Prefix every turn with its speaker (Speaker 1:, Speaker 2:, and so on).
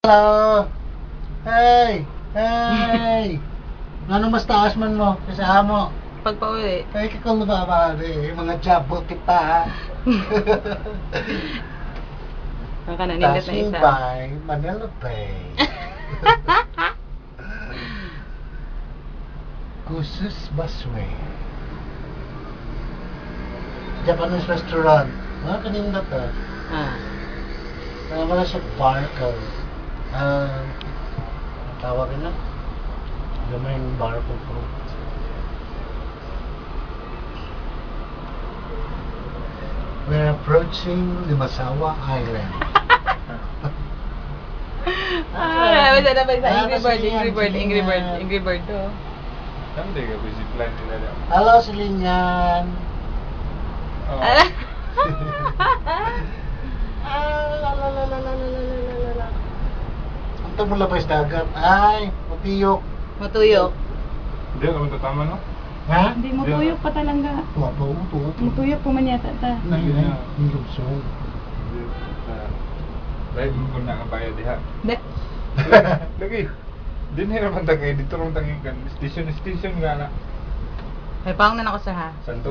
Speaker 1: Hello! Hey! Hey! Ano mas taas man mo? Kasi mo.
Speaker 2: Pagpa-uwi.
Speaker 1: Ay, kung nababari, mga jabot kita.
Speaker 2: Baka nanindat na isa.
Speaker 1: Tasubay, Manila Bay. Kusus Busway. Japanese restaurant. Mga kanina to. Wala siya barcode. Tawag na. Gamay yung barcode ko. We're approaching Limasawa Island.
Speaker 2: Bisa na ba sa Angry Bird to.
Speaker 3: Hindi ka busy plan nila lang.
Speaker 1: Hello, Silinyan.
Speaker 3: Oh.
Speaker 1: Ang mo labas dagat. Ay, matiyok.
Speaker 2: Matuyok.
Speaker 3: Hindi ka matatama, no?
Speaker 1: Ha?
Speaker 2: Hindi mo tuyok pa talaga.
Speaker 1: Tuwa pa uto.
Speaker 2: Matuyok pa man yata ta.
Speaker 1: Nay, nilubsong.
Speaker 3: Dahil kung nakabayad diha.
Speaker 2: Hindi.
Speaker 3: Lagi. Di na naman tagay. Dito rin tangin kan. Station nga na.
Speaker 2: May pang na ako sa ha.
Speaker 3: Santo.